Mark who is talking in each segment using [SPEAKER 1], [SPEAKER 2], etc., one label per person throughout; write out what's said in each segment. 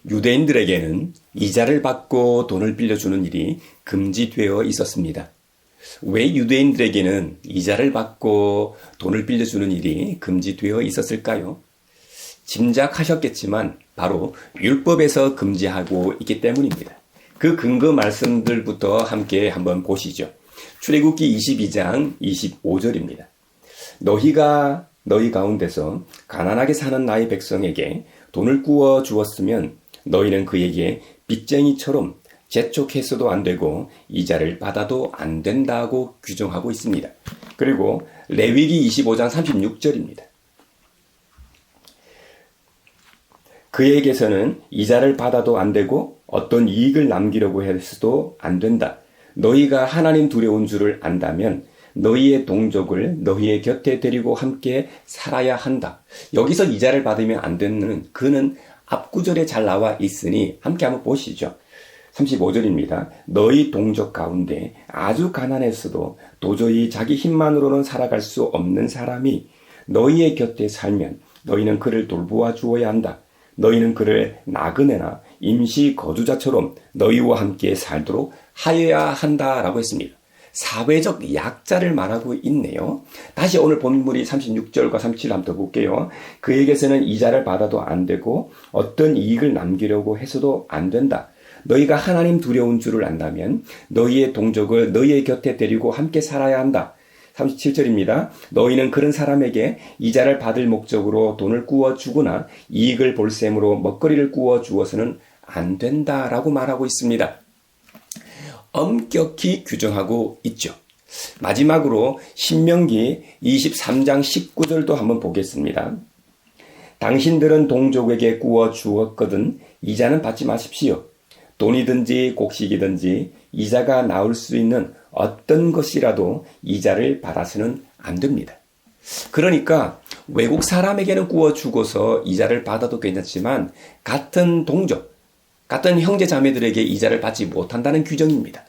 [SPEAKER 1] 유대인들에게는 이자를 받고 돈을 빌려주는 일이 금지되어 있었습니다. 왜 유대인들에게는 이자를 받고 돈을 빌려주는 일이 금지되어 있었을까요? 짐작하셨겠지만 바로 율법에서 금지하고 있기 때문입니다. 그 근거 말씀들부터 함께 한번 보시죠. 출애굽기 22장 25절입니다. 너희가 너희 가운데서 가난하게 사는 나의 백성에게 돈을 구워 주었으면 너희는 그에게 빚쟁이처럼 재촉해서도 안 되고 이자를 받아도 안 된다고 규정하고 있습니다. 그리고 레위기 25장 36절입니다. 그에게서는 이자를 받아도 안 되고 어떤 이익을 남기려고 해서도 안 된다. 너희가 하나님 두려운 줄을 안다면 너희의 동족을 너희의 곁에 데리고 함께 살아야 한다. 여기서 이자를 받으면 안 되는 그는 앞구절에 잘 나와 있으니 함께 한번 보시죠. 35절입니다. 너희 동족 가운데 아주 가난했어도 도저히 자기 힘만으로는 살아갈 수 없는 사람이 너희의 곁에 살면 너희는 그를 돌보아 주어야 한다. 너희는 그를 나그네나 임시 거주자처럼 너희와 함께 살도록 하여야 한다라고 했습니다. 사회적 약자를 말하고 있네요. 다시 오늘 본문이 36절과 37절 한번 더 볼게요. 그에게서는 이자를 받아도 안 되고 어떤 이익을 남기려고 해서도 안 된다. 너희가 하나님 두려운 줄을 안다면 너희의 동족을 너희의 곁에 데리고 함께 살아야 한다. 37절입니다. 너희는 그런 사람에게 이자를 받을 목적으로 돈을 구워 주거나 이익을 볼셈으로 먹거리를 구워 주어서는 안 된다라고 말하고 있습니다. 엄격히 규정하고 있죠. 마지막으로 신명기 23장 19절도 한번 보겠습니다. 당신들은 동족에게 구워 주었거든 이자는 받지 마십시오. 돈이든지 곡식이든지 이자가 나올 수 있는 어떤 것이라도 이자를 받아서는 안 됩니다. 그러니까 외국 사람에게는 구워 주고서 이자를 받아도 괜찮지만 같은 동족, 같은 형제 자매들에게 이자를 받지 못한다는 규정입니다.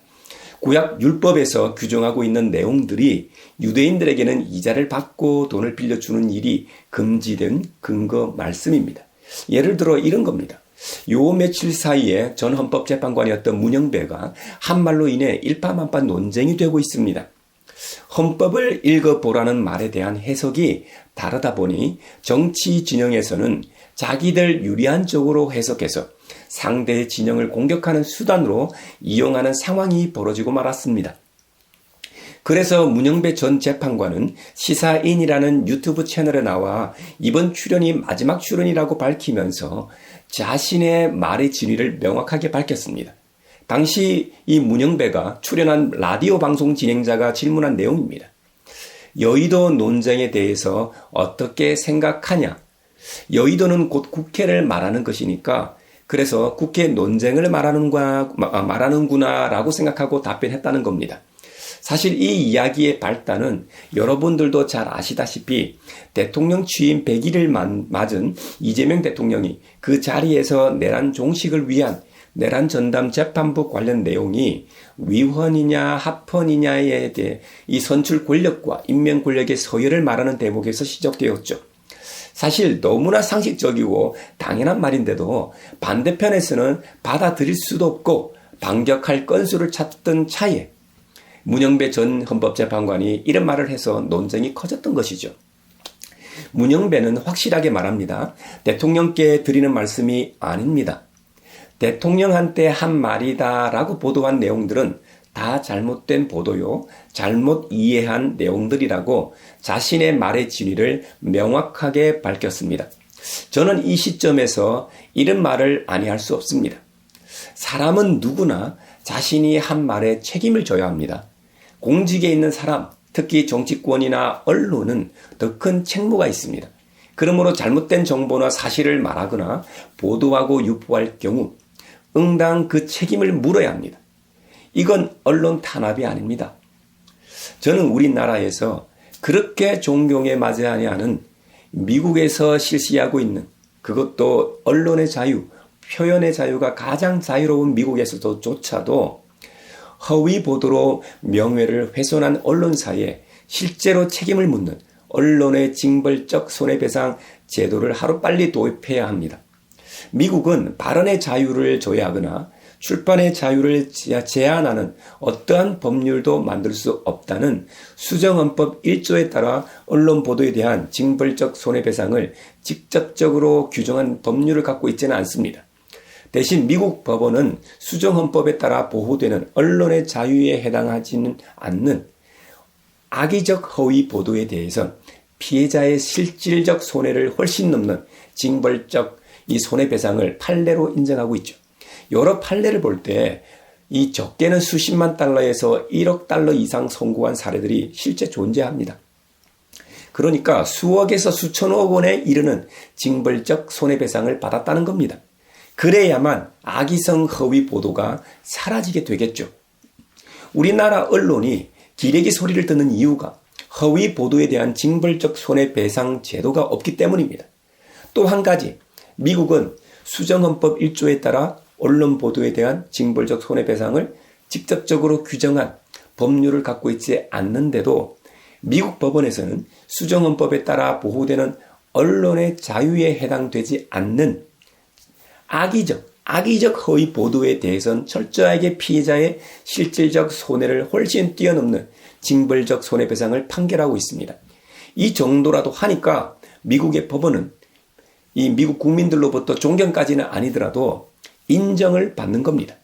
[SPEAKER 1] 구약 율법에서 규정하고 있는 내용들이 유대인들에게는 이자를 받고 돈을 빌려주는 일이 금지된 근거 말씀입니다. 예를 들어 이런 겁니다. 요 며칠 사이에 전 헌법재판관이었던 문영배가 한 말로 인해 일파만파 논쟁이 되고 있습니다. 헌법을 읽어보라는 말에 대한 해석이 다르다 보니 정치 진영에서는 자기들 유리한 쪽으로 해석해서 상대의 진영을 공격하는 수단으로 이용하는 상황이 벌어지고 말았습니다. 그래서 문영배 전 재판관은 시사인이라는 유튜브 채널에 나와 이번 출연이 마지막 출연이라고 밝히면서 자신의 말의 진위를 명확하게 밝혔습니다. 당시 이 문영배가 출연한 라디오 방송 진행자가 질문한 내용입니다. 여의도 논쟁에 대해서 어떻게 생각하냐? 여의도는 곧 국회를 말하는 것이니까 그래서 국회 논쟁을 말하는구나 라고 생각하고 답변했다는 겁니다. 사실 이 이야기의 발단은 여러분들도 잘 아시다시피 대통령 취임 100일을 맞은 이재명 대통령이 그 자리에서 내란 종식을 위한 내란 전담 재판부 관련 내용이 위헌이냐 합헌이냐에 대해 이 선출 권력과 임명 권력의 서열을 말하는 대목에서 시작되었죠. 사실 너무나 상식적이고 당연한 말인데도 반대편에서는 받아들일 수도 없고 반격할 건수를 찾던 차에 문영배 전 헌법재판관이 이런 말을 해서 논쟁이 커졌던 것이죠. 문영배는 확실하게 말합니다. 대통령께 드리는 말씀이 아닙니다. 대통령한테 한 말이다라고 보도한 내용들은 다 잘못된 보도요, 잘못 이해한 내용들이라고 자신의 말의 진위를 명확하게 밝혔습니다. 저는 이 시점에서 이런 말을 아니할 수 없습니다. 사람은 누구나 자신이 한 말에 책임을 져야 합니다. 공직에 있는 사람, 특히 정치권이나 언론은 더 큰 책무가 있습니다. 그러므로 잘못된 정보나 사실을 말하거나 보도하고 유포할 경우 응당 그 책임을 물어야 합니다. 이건 언론 탄압이 아닙니다. 저는 우리나라에서 그렇게 존경에 맞지 아니하는 미국에서 실시하고 있는 그것도 언론의 자유, 표현의 자유가 가장 자유로운 미국에서조차도 허위 보도로 명예를 훼손한 언론사에 실제로 책임을 묻는 언론의 징벌적 손해배상 제도를 하루빨리 도입해야 합니다. 미국은 발언의 자유를 조회하거나 출판의 자유를 제한하는 어떠한 법률도 만들 수 없다는 수정헌법 1조에 따라 언론 보도에 대한 징벌적 손해배상을 직접적으로 규정한 법률을 갖고 있지는 않습니다. 대신 미국 법원은 수정헌법에 따라 보호되는 언론의 자유에 해당하지는 않는 악의적 허위 보도에 대해선 피해자의 실질적 손해를 훨씬 넘는 징벌적 이 손해배상을 판례로 인정하고 있죠. 여러 판례를 볼 때 이 적게는 수십만 달러에서 1억 달러 이상 선고한 사례들이 실제 존재합니다. 그러니까 수억에서 수천억 원에 이르는 징벌적 손해배상을 받았다는 겁니다. 그래야만 악의성 허위 보도가 사라지게 되겠죠. 우리나라 언론이 기레기 소리를 듣는 이유가 허위 보도에 대한 징벌적 손해배상 제도가 없기 때문입니다. 또 한 가지, 미국은 수정헌법 1조에 따라 언론 보도에 대한 징벌적 손해배상을 직접적으로 규정한 법률을 갖고 있지 않는데도 미국 법원에서는 수정헌법에 따라 보호되는 언론의 자유에 해당되지 않는 악의적 허위 보도에 대해서는 철저하게 피해자의 실질적 손해를 훨씬 뛰어넘는 징벌적 손해배상을 판결하고 있습니다. 이 정도라도 하니까 미국의 법원은 이 미국 국민들로부터 존경까지는 아니더라도 인정을 받는 겁니다.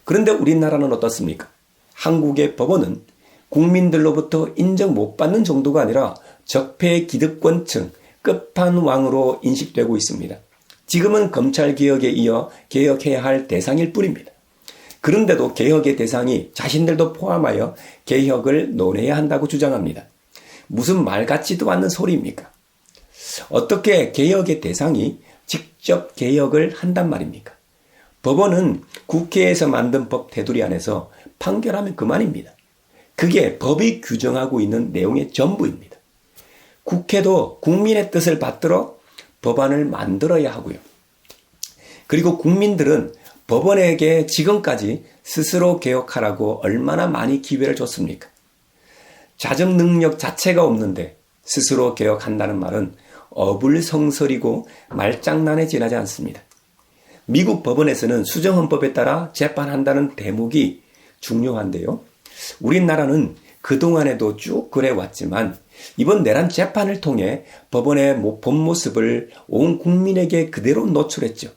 [SPEAKER 1] 그런데 우리나라는 어떻습니까? 한국의 법원은 국민들로부터 인정 못 받는 정도가 아니라 적폐 기득권층 끝판왕으로 인식되고 있습니다. 지금은 검찰개혁에 이어 개혁해야 할 대상일 뿐입니다. 그런데도 개혁의 대상이 자신들도 포함하여 개혁을 논해야 한다고 주장합니다. 무슨 말 같지도 않는 소리입니까? 어떻게 개혁의 대상이 직접 개혁을 한단 말입니까? 법원은 국회에서 만든 법 테두리 안에서 판결하면 그만입니다. 그게 법이 규정하고 있는 내용의 전부입니다. 국회도 국민의 뜻을 받들어 법안을 만들어야 하고요. 그리고 국민들은 법원에게 지금까지 스스로 개혁하라고 얼마나 많이 기회를 줬습니까? 자정 능력 자체가 없는데 스스로 개혁한다는 말은 어불성설이고 말장난에 지나지 않습니다. 미국 법원에서는 수정헌법에 따라 재판한다는 대목이 중요한데요. 우리나라는 그동안에도 쭉 그래왔지만 이번 내란 재판을 통해 법원의 본 모습을 온 국민에게 그대로 노출했죠.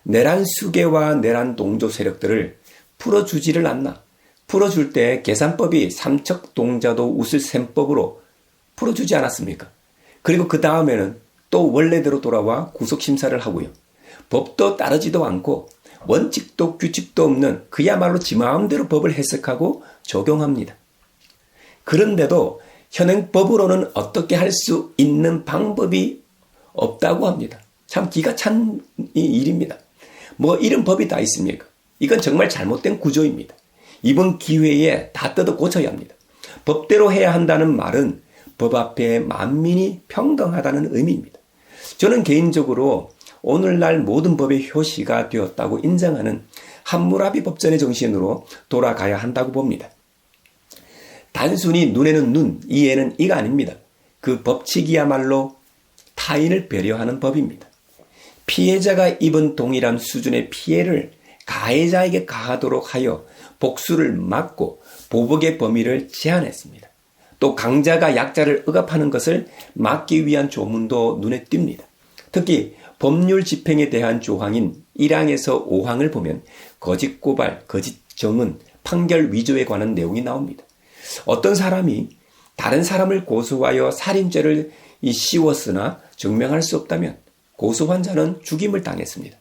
[SPEAKER 1] 내란 수괴와 내란 동조 세력들을 풀어주지를 않나. 풀어줄 때 계산법이 삼척동자도 웃을 셈법으로 풀어주지 않았습니까? 그리고 그 다음에는 또 원래대로 돌아와 구속심사를 하고요. 법도 따르지도 않고 원칙도 규칙도 없는 그야말로 지 마음대로 법을 해석하고 적용합니다. 그런데도 현행법으로는 어떻게 할 수 있는 방법이 없다고 합니다. 참 기가 찬 일입니다. 뭐 이런 법이 다 있습니까? 이건 정말 잘못된 구조입니다. 이번 기회에 다 뜯어 고쳐야 합니다. 법대로 해야 한다는 말은 법 앞에 만민이 평등하다는 의미입니다. 저는 개인적으로 오늘날 모든 법의 효시가 되었다고 인정하는 함무라비 법전의 정신으로 돌아가야 한다고 봅니다. 단순히 눈에는 눈, 이에는 이가 아닙니다. 그 법칙이야말로 타인을 배려하는 법입니다. 피해자가 입은 동일한 수준의 피해를 가해자에게 가하도록 하여 복수를 막고 보복의 범위를 제한했습니다. 또 강자가 약자를 억압하는 것을 막기 위한 조문도 눈에 띕니다. 특히 법률 집행에 대한 조항인 1항에서 5항을 보면 거짓 고발, 거짓 정은, 판결 위조에 관한 내용이 나옵니다. 어떤 사람이 다른 사람을 고소하여 살인죄를 씌웠으나 증명할 수 없다면 고소한 자는 죽임을 당했습니다.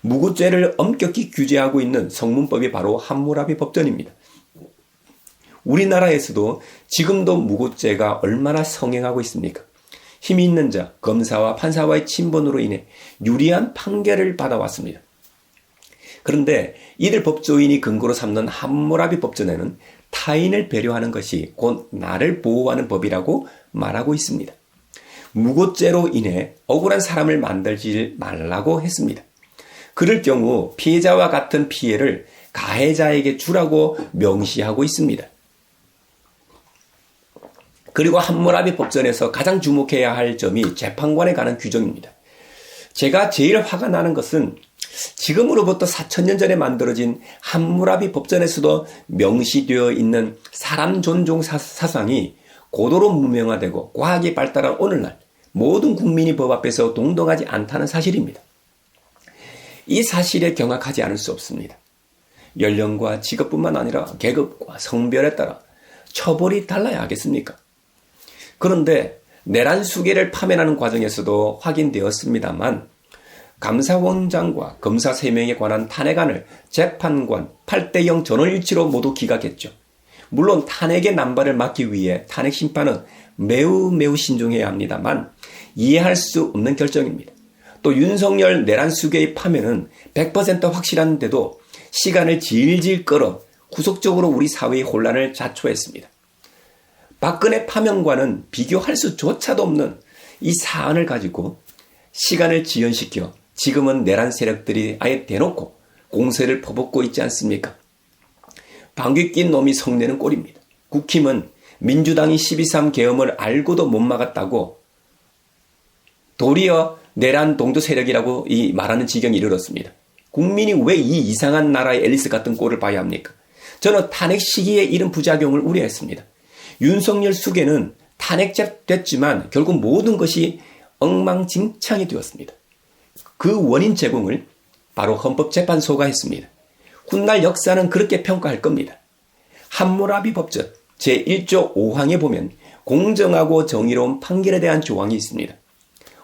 [SPEAKER 1] 무고죄를 엄격히 규제하고 있는 성문법이 바로 함무라비 법전입니다. 우리나라에서도 지금도 무고죄가 얼마나 성행하고 있습니까? 힘이 있는 자, 검사와 판사와의 친분으로 인해 유리한 판결을 받아왔습니다. 그런데 이들 법조인이 근거로 삼는 함무라비 법전에는 타인을 배려하는 것이 곧 나를 보호하는 법이라고 말하고 있습니다. 무고죄로 인해 억울한 사람을 만들지 말라고 했습니다. 그럴 경우 피해자와 같은 피해를 가해자에게 주라고 명시하고 있습니다. 그리고 함무라비 법전에서 가장 주목해야 할 점이 재판관에 관한 규정입니다. 제가 제일 화가 나는 것은 지금으로부터 4,000년 전에 만들어진 함무라비 법전에서도 명시되어 있는 사람 존중 사상이 고도로 무명화되고 과학이 발달한 오늘날 모든 국민이 법 앞에서 동등하지 않다는 사실입니다. 이 사실에 경악하지 않을 수 없습니다. 연령과 직업뿐만 아니라 계급과 성별에 따라 처벌이 달라야 하겠습니까? 그런데 내란 수계를 파면하는 과정에서도 확인되었습니다만 감사원장과 검사 3명에 관한 탄핵안을 재판관 8대0 전원일치로 모두 기각했죠. 물론 탄핵의 남발을 막기 위해 탄핵 심판은 매우 신중해야 합니다만 이해할 수 없는 결정입니다. 또 윤석열 내란 수계의 파면은 100% 확실한데도 시간을 질질 끌어 구속적으로 우리 사회의 혼란을 자초했습니다. 박근혜 파면과는 비교할 수조차도 없는 이 사안을 가지고 시간을 지연시켜 지금은 내란 세력들이 아예 대놓고 공세를 퍼붓고 있지 않습니까? 방귀 낀 놈이 성내는 꼴입니다. 국힘은 민주당이 12.3 계엄을 알고도 못 막았다고 도리어 내란 동조 세력이라고 말하는 지경에 이르렀습니다. 국민이 왜 이 이상한 나라의 앨리스 같은 꼴을 봐야 합니까? 저는 탄핵 시기에 이런 부작용을 우려했습니다. 윤석열 수계는 탄핵됐지만 결국 모든 것이 엉망진창이 되었습니다. 그 원인 제공을 바로 헌법재판소가 했습니다. 훗날 역사는 그렇게 평가할 겁니다. 함무라비 법전 제1조 5항에 보면 공정하고 정의로운 판결에 대한 조항이 있습니다.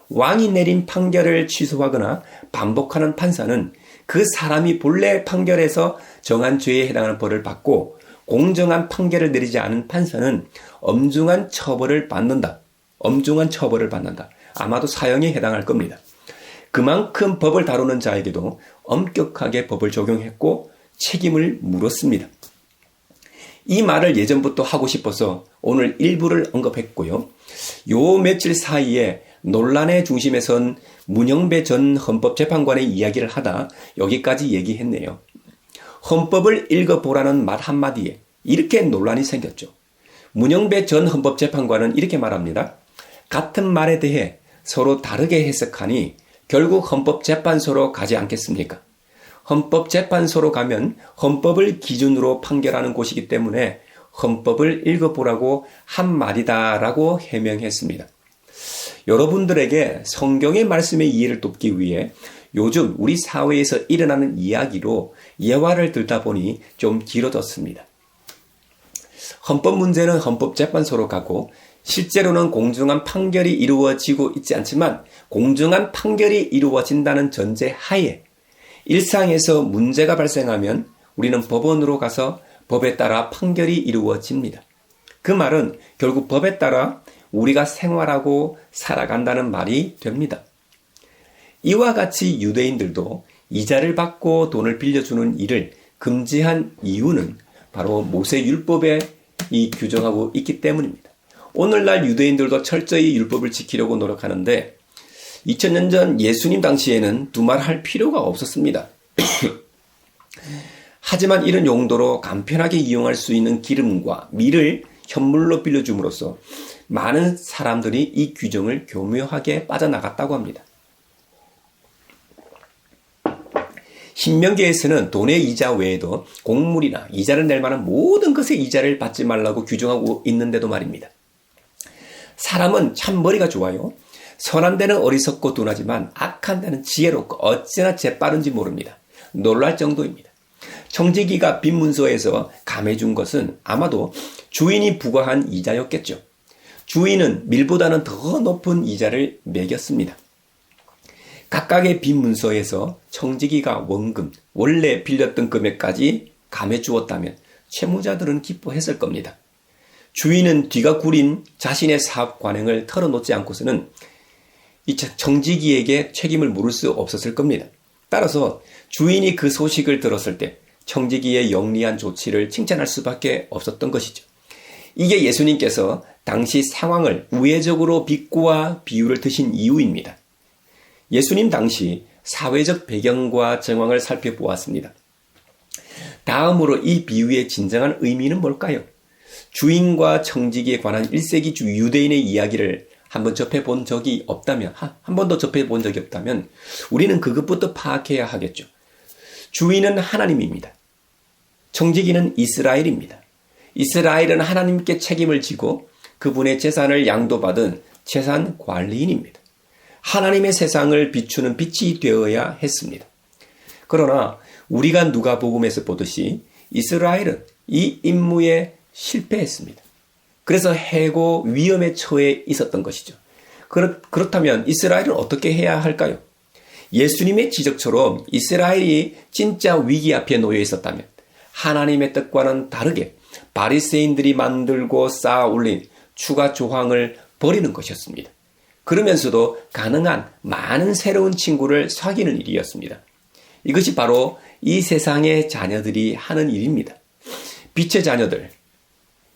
[SPEAKER 1] 왕이 내린 판결을 취소하거나 반복하는 판사는 그 사람이 본래 판결에서 정한 죄에 해당하는 벌을 받고 공정한 판결을 내리지 않은 판사는 엄중한 처벌을 받는다. 아마도 사형에 해당할 겁니다. 그만큼 법을 다루는 자에게도 엄격하게 법을 적용했고 책임을 물었습니다. 이 말을 예전부터 하고 싶어서 오늘 일부를 언급했고요. 요 며칠 사이에 논란의 중심에 선 문영배 전 헌법재판관의 이야기를 하다 여기까지 얘기했네요. 헌법을 읽어보라는 말 한마디에 이렇게 논란이 생겼죠. 문영배 전 헌법재판관은 이렇게 말합니다. 같은 말에 대해 서로 다르게 해석하니 결국 헌법재판소로 가지 않겠습니까? 헌법재판소로 가면 헌법을 기준으로 판결하는 곳이기 때문에 헌법을 읽어보라고 한 말이다라고 해명했습니다. 여러분들에게 성경의 말씀의 이해를 돕기 위해 요즘 우리 사회에서 일어나는 이야기로 예화를 들다 보니 좀 길어졌습니다. 헌법 문제는 헌법재판소로 가고 실제로는 공정한 판결이 이루어지고 있지 않지만 공정한 판결이 이루어진다는 전제 하에 일상에서 문제가 발생하면 우리는 법원으로 가서 법에 따라 판결이 이루어집니다. 그 말은 결국 법에 따라 우리가 생활하고 살아간다는 말이 됩니다. 이와 같이 유대인들도 이자를 받고 돈을 빌려주는 일을 금지한 이유는 바로 모세율법에 규정하고 있기 때문입니다. 오늘날 유대인들도 철저히 율법을 지키려고 노력하는데 2000년 전 예수님 당시에는 두말할 필요가 없었습니다. 하지만 이런 용도로 간편하게 이용할 수 있는 기름과 밀을 현물로 빌려줌으로써 많은 사람들이 이 규정을 교묘하게 빠져나갔다고 합니다. 신명기에서는 돈의 이자 외에도 곡물이나 이자를 낼 만한 모든 것의 이자를 받지 말라고 규정하고 있는데도 말입니다. 사람은 참 머리가 좋아요. 선한 데는 어리석고 둔하지만 악한 데는 지혜롭고 어찌나 재빠른지 모릅니다. 놀랄 정도입니다. 청지기가 빈 문서에서 감해준 것은 아마도 주인이 부과한 이자였겠죠. 주인은 밀보다는 더 높은 이자를 매겼습니다. 각각의 빈 문서에서 청지기가 원금, 원래 빌렸던 금액까지 감해주었다면 채무자들은 기뻐했을 겁니다. 주인은 뒤가 구린 자신의 사업 관행을 털어놓지 않고서는 이 청지기에게 책임을 물을 수 없었을 겁니다. 따라서 주인이 그 소식을 들었을 때 청지기의 영리한 조치를 칭찬할 수밖에 없었던 것이죠. 이게 예수님께서 당시 상황을 우회적으로 비꼬아 비유를 드신 이유입니다. 예수님 당시 사회적 배경과 정황을 살펴보았습니다. 다음으로 이 비유의 진정한 의미는 뭘까요? 주인과 청지기에 관한 1세기 유대인의 이야기를 한번 접해본 적이 없다면, 한 번도 접해본 적이 없다면 우리는 그것부터 파악해야 하겠죠. 주인은 하나님입니다. 청지기는 이스라엘입니다. 이스라엘은 하나님께 책임을 지고 그분의 재산을 양도받은 재산 관리인입니다. 하나님의 세상을 비추는 빛이 되어야 했습니다. 그러나 우리가 누가복음에서 보듯이 이스라엘은 이 임무에 실패했습니다. 그래서 해고 위험에 처해 있었던 것이죠. 그렇다면 이스라엘은 어떻게 해야 할까요? 예수님의 지적처럼 이스라엘이 진짜 위기 앞에 놓여 있었다면 하나님의 뜻과는 다르게 바리새인들이 만들고 쌓아 올린 추가 조항을 버리는 것이었습니다. 그러면서도 가능한 많은 새로운 친구를 사귀는 일이었습니다. 이것이 바로 이 세상의 자녀들이 하는 일입니다. 빛의 자녀들,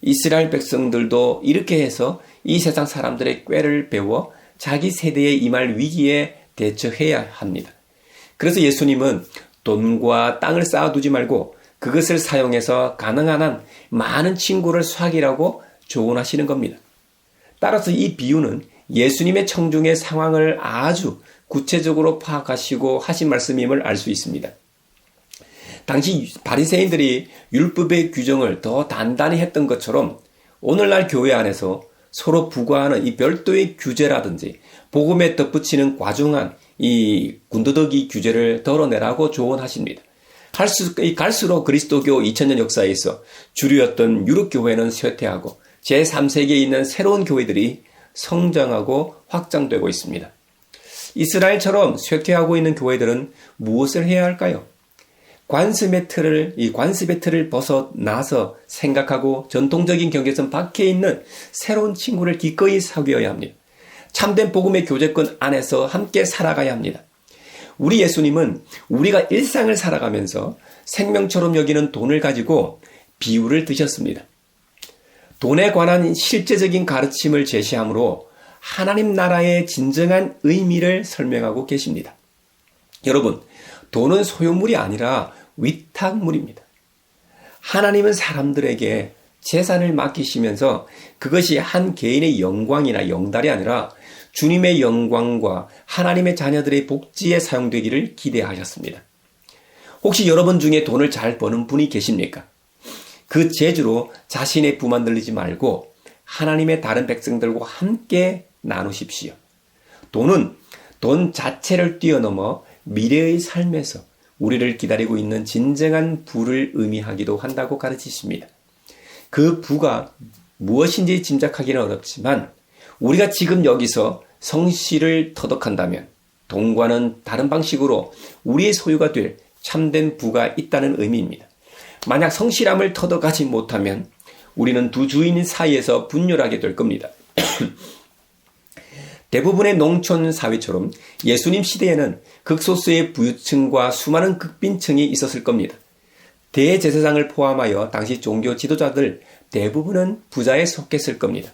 [SPEAKER 1] 이스라엘 백성들도 이렇게 해서 이 세상 사람들의 꾀를 배워 자기 세대에 임할 위기에 대처해야 합니다. 그래서 예수님은 돈과 땅을 쌓아두지 말고 그것을 사용해서 가능한 한 많은 친구를 사귀라고 조언하시는 겁니다. 따라서 이 비유는 예수님의 청중의 상황을 아주 구체적으로 파악하시고 하신 말씀임을 알 수 있습니다. 당시 바리새인들이 율법의 규정을 더 단단히 했던 것처럼 오늘날 교회 안에서 서로 부과하는 이 별도의 규제라든지 복음에 덧붙이는 과중한 이 군더더기 규제를 덜어내라고 조언하십니다. 갈수록 그리스도교 2000년 역사에서 주류였던 유럽교회는 쇠퇴하고 제3세기에 있는 새로운 교회들이 성장하고 확장되고 있습니다. 이스라엘처럼 쇠퇴하고 있는 교회들은 무엇을 해야 할까요? 관습의 틀을 벗어나서 생각하고 전통적인 경계선 밖에 있는 새로운 친구를 기꺼이 사귀어야 합니다. 참된 복음의 교제권 안에서 함께 살아가야 합니다. 우리 예수님은 우리가 일상을 살아가면서 생명처럼 여기는 돈을 가지고 비유를 드셨습니다. 돈에 관한 실제적인 가르침을 제시함으로 하나님 나라의 진정한 의미를 설명하고 계십니다. 여러분, 돈은 소유물이 아니라 위탁물입니다. 하나님은 사람들에게 재산을 맡기시면서 그것이 한 개인의 영광이나 영달이 아니라 주님의 영광과 하나님의 자녀들의 복지에 사용되기를 기대하셨습니다. 혹시 여러분 중에 돈을 잘 버는 분이 계십니까? 그 재주로 자신의 부만 들리지 말고 하나님의 다른 백성들과 함께 나누십시오. 돈은 돈 자체를 뛰어넘어 미래의 삶에서 우리를 기다리고 있는 진정한 부를 의미하기도 한다고 가르치십니다. 그 부가 무엇인지 짐작하기는 어렵지만 우리가 지금 여기서 성실을 터득한다면 돈과는 다른 방식으로 우리의 소유가 될 참된 부가 있다는 의미입니다. 만약 성실함을 터득하지 못하면 우리는 두 주인 사이에서 분열하게 될 겁니다. 대부분의 농촌 사회처럼 예수님 시대에는 극소수의 부유층과 수많은 극빈층이 있었을 겁니다. 대제사장을 포함하여 당시 종교 지도자들 대부분은 부자에 속했을 겁니다.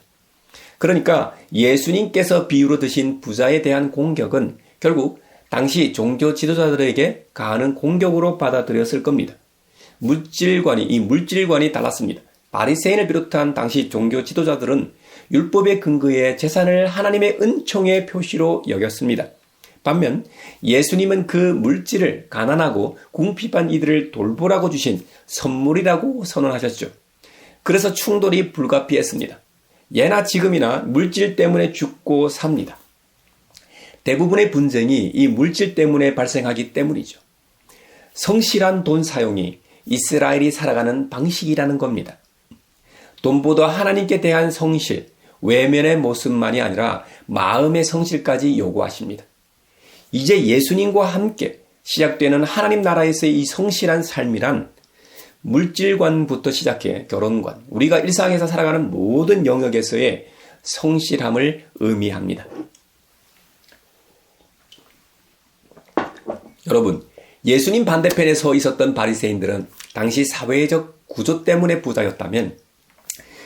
[SPEAKER 1] 그러니까 예수님께서 비유로 드신 부자에 대한 공격은 결국 당시 종교 지도자들에게 가하는 공격으로 받아들였을 겁니다. 물질관이 달랐습니다. 바리새인을 비롯한 당시 종교 지도자들은 율법의 근거에 재산을 하나님의 은총의 표시로 여겼습니다. 반면 예수님은 그 물질을 가난하고 궁핍한 이들을 돌보라고 주신 선물이라고 선언하셨죠. 그래서 충돌이 불가피했습니다. 예나 지금이나 물질 때문에 죽고 삽니다. 대부분의 분쟁이 이 물질 때문에 발생하기 때문이죠. 성실한 돈 사용이 이스라엘이 살아가는 방식이라는 겁니다. 돈보다 하나님께 대한 성실, 외면의 모습만이 아니라 마음의 성실까지 요구하십니다. 이제 예수님과 함께 시작되는 하나님 나라에서의 이 성실한 삶이란 물질관부터 시작해 결혼관, 우리가 일상에서 살아가는 모든 영역에서의 성실함을 의미합니다. 여러분, 예수님 반대편에 서 있었던 바리새인들은 당시 사회적 구조 때문에 부자였다면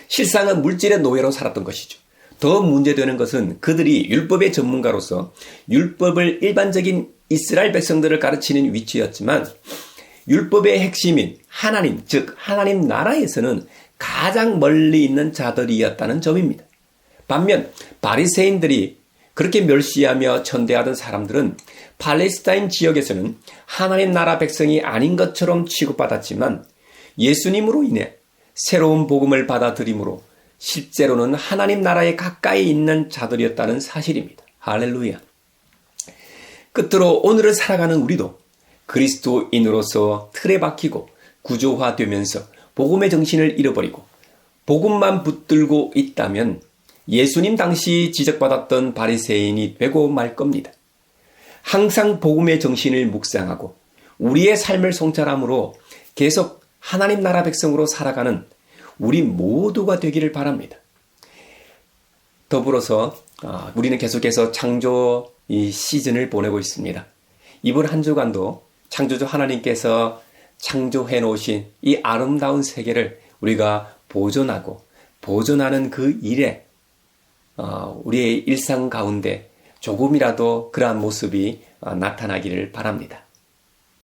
[SPEAKER 1] 실상은 물질의 노예로 살았던 것이죠. 더 문제되는 것은 그들이 율법의 전문가로서 율법을 일반적인 이스라엘 백성들을 가르치는 위치였지만 율법의 핵심인 하나님, 즉 하나님 나라에서는 가장 멀리 있는 자들이었다는 점입니다. 반면 바리새인들이 그렇게 멸시하며 천대하던 사람들은 팔레스타인 지역에서는 하나님 나라 백성이 아닌 것처럼 취급받았지만 예수님으로 인해 새로운 복음을 받아들임으로 실제로는 하나님 나라에 가까이 있는 자들이었다는 사실입니다. 할렐루야. 끝으로 오늘을 살아가는 우리도 그리스도인으로서 틀에 박히고 구조화되면서 복음의 정신을 잃어버리고 복음만 붙들고 있다면 예수님 당시 지적받았던 바리새인이 되고 말 겁니다. 항상 복음의 정신을 묵상하고 우리의 삶을 성찰함으로 계속 하나님 나라 백성으로 살아가는 우리 모두가 되기를 바랍니다. 더불어서 우리는 계속해서 창조 이 시즌을 보내고 있습니다. 이번 한 주간도 창조주 하나님께서 창조해 놓으신 이 아름다운 세계를 우리가 보존하고 보존하는 그 일에 우리의 일상 가운데 조금이라도 그러한 모습이 나타나기를 바랍니다.